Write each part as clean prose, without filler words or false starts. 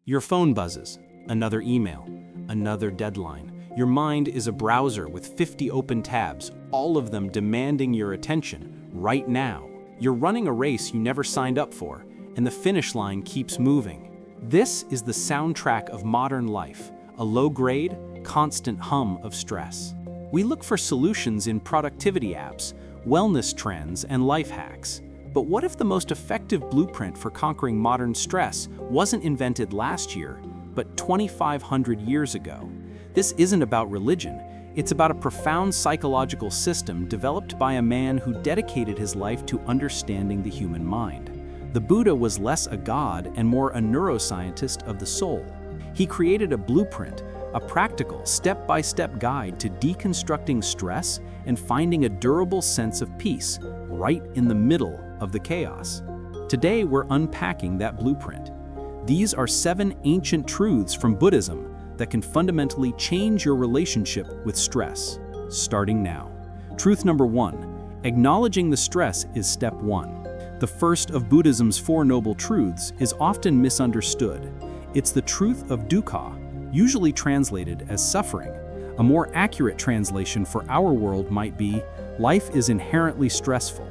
Your phone buzzes, another email, another deadline. Your mind is a browser with 50 open tabs, all of them demanding your attention right now. You're running a race you never signed up for, and the finish line keeps moving. This is the soundtrack of modern life, a low-grade, constant hum of stress. We look for solutions in productivity apps, wellness trends, and life hacks. But what if the most effective blueprint for conquering modern stress wasn't invented last year, but 2,500 years ago? This isn't about religion. It's about a profound psychological system developed by a man who dedicated his life to understanding the human mind. The Buddha was less a god and more a neuroscientist of the soul. He created a blueprint, a practical, step-by-step guide to deconstructing stress and finding a durable sense of peace right in the middle of the chaos. Today, we're unpacking that blueprint. These are 7 ancient truths from Buddhism that can fundamentally change your relationship with stress, starting now. Truth number 1, acknowledging the stress is step 1. The first of Buddhism's 4 noble truths is often misunderstood. It's the truth of dukkha, usually translated as suffering. A more accurate translation for our world might be, life is inherently stressful.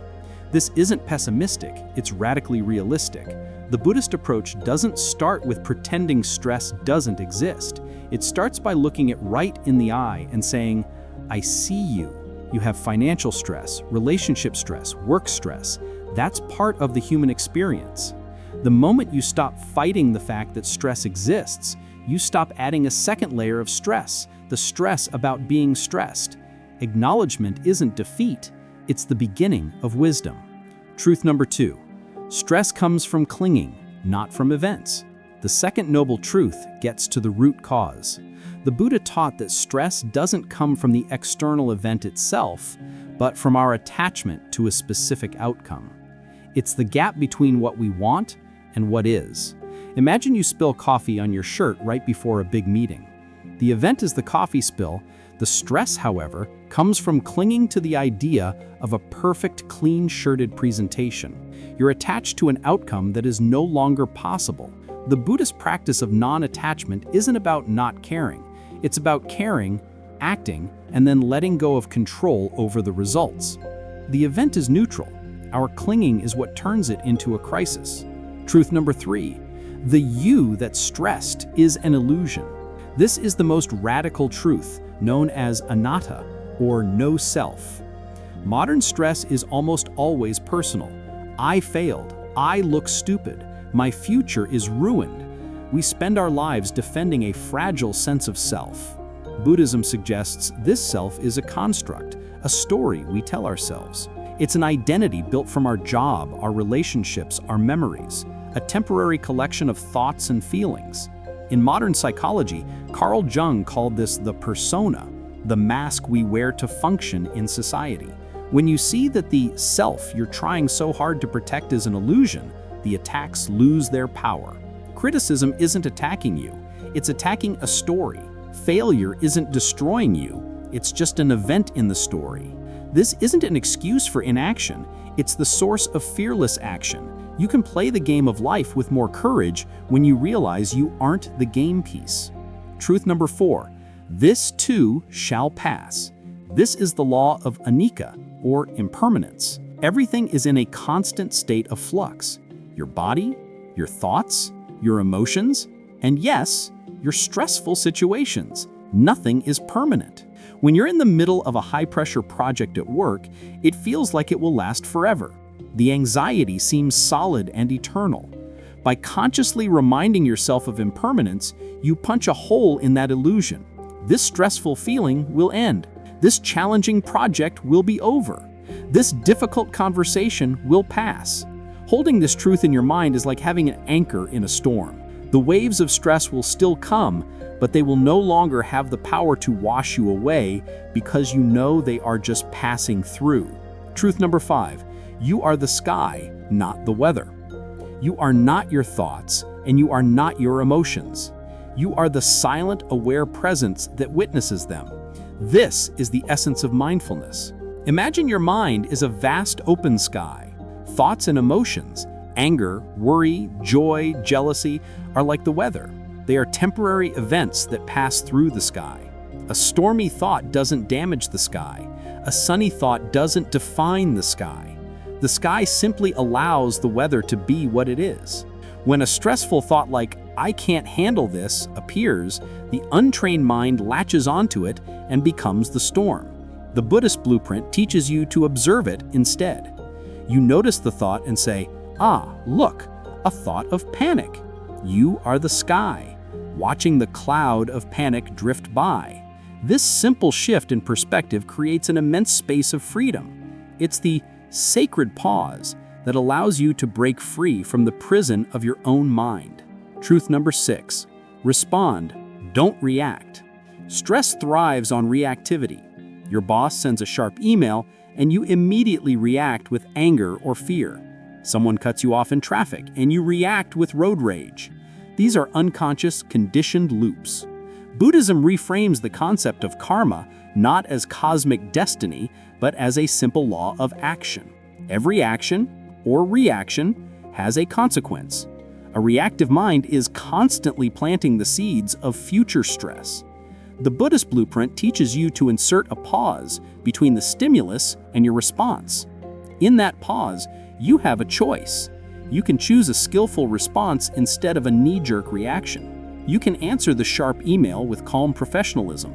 This isn't pessimistic, it's radically realistic. The Buddhist approach doesn't start with pretending stress doesn't exist. It starts by looking it right in the eye and saying, I see you. You have financial stress, relationship stress, work stress. That's part of the human experience. The moment you stop fighting the fact that stress exists, you stop adding a second layer of stress, the stress about being stressed. Acknowledgement isn't defeat, it's the beginning of wisdom. Truth number 2, stress comes from clinging, not from events. The second noble truth gets to the root cause. The Buddha taught that stress doesn't come from the external event itself, but from our attachment to a specific outcome. It's the gap between what we want and what is. Imagine you spill coffee on your shirt right before a big meeting. The event is the coffee spill. The stress, however, comes from clinging to the idea of a perfect, clean-shirted presentation. You're attached to an outcome that is no longer possible. The Buddhist practice of non-attachment isn't about not caring. It's about caring, acting, and then letting go of control over the results. The event is neutral. Our clinging is what turns it into a crisis. Truth number 3, the you that's stressed is an illusion. This is the most radical truth, known as Anatta, or no self. Modern stress is almost always personal. I failed. I look stupid. My future is ruined. We spend our lives defending a fragile sense of self. Buddhism suggests this self is a construct, a story we tell ourselves. It's an identity built from our job, our relationships, our memories, a temporary collection of thoughts and feelings. In modern psychology, Carl Jung called this the persona, the mask we wear to function in society. When you see that the self you're trying so hard to protect is an illusion, the attacks lose their power. Criticism isn't attacking you, it's attacking a story. Failure isn't destroying you, it's just an event in the story. This isn't an excuse for inaction, it's the source of fearless action. You can play the game of life with more courage when you realize you aren't the game piece. Truth number 4, this too shall pass. This is the law of anicca, or impermanence. Everything is in a constant state of flux. Your body, your thoughts, your emotions, and yes, your stressful situations. Nothing is permanent. When you're in the middle of a high-pressure project at work, it feels like it will last forever. The anxiety seems solid and eternal. By consciously reminding yourself of impermanence, you punch a hole in that illusion. This stressful feeling will end. This challenging project will be over. This difficult conversation will pass. Holding this truth in your mind is like having an anchor in a storm. The waves of stress will still come, but they will no longer have the power to wash you away because you know they are just passing through. Truth number 5, you are the sky, not the weather. You are not your thoughts, and you are not your emotions. You are the silent, aware presence that witnesses them. This is the essence of mindfulness. Imagine your mind is a vast open sky. Thoughts and emotions, anger, worry, joy, jealousy, are like the weather. They are temporary events that pass through the sky. A stormy thought doesn't damage the sky. A sunny thought doesn't define the sky. The sky simply allows the weather to be what it is. When a stressful thought like, "I can't handle this," appears, the untrained mind latches onto it and becomes the storm. The Buddhist blueprint teaches you to observe it instead. You notice the thought and say, "Ah, look, a thought of panic." You are the sky, watching the cloud of panic drift by. This simple shift in perspective creates an immense space of freedom. It's the sacred pause that allows you to break free from the prison of your own mind. Truth number 6, respond, don't react. Stress thrives on reactivity. Your boss sends a sharp email and you immediately react with anger or fear. Someone cuts you off in traffic and you react with road rage. These are unconscious, conditioned loops. Buddhism reframes the concept of karma not as cosmic destiny, but as a simple law of action. Every action or reaction has a consequence. A reactive mind is constantly planting the seeds of future stress. The Buddhist blueprint teaches you to insert a pause between the stimulus and your response. In that pause, you have a choice. You can choose a skillful response instead of a knee-jerk reaction. You can answer the sharp email with calm professionalism.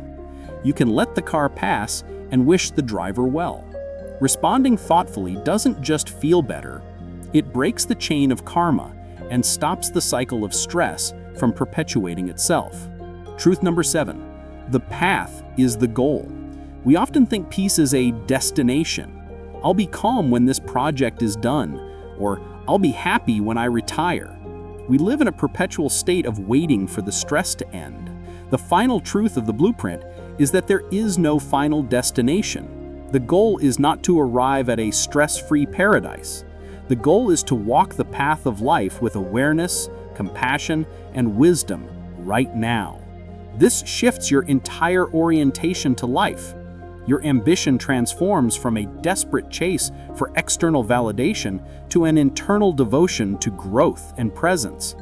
You can let the car pass and wish the driver well. Responding thoughtfully doesn't just feel better, it breaks the chain of karma and stops the cycle of stress from perpetuating itself. Truth number 7, the path is the goal. We often think peace is a destination. I'll be calm when this project is done, or I'll be happy when I retire. We live in a perpetual state of waiting for the stress to end. The final truth of the blueprint is that there is no final destination. The goal is not to arrive at a stress-free paradise. The goal is to walk the path of life with awareness, compassion, and wisdom right now. This shifts your entire orientation to life. Your ambition transforms from a desperate chase for external validation to an internal devotion to growth and presence.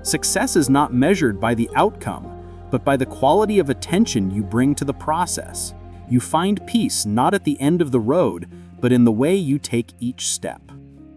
Success is not measured by the outcome, but by the quality of attention you bring to the process. You find peace not at the end of the road, but in the way you take each step.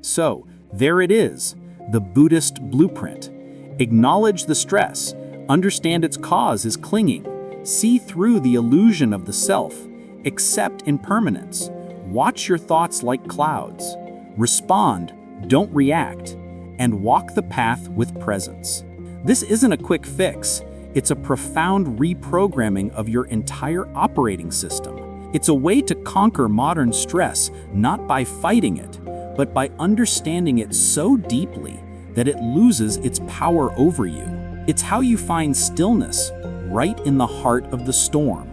So, there it is, the Buddhist blueprint. Acknowledge the stress, understand its cause is clinging, see through the illusion of the self, accept impermanence, watch your thoughts like clouds, respond, don't react, and walk the path with presence. This isn't a quick fix, it's a profound reprogramming of your entire operating system. It's a way to conquer modern stress not by fighting it, but by understanding it so deeply that it loses its power over you. It's how you find stillness right in the heart of the storm.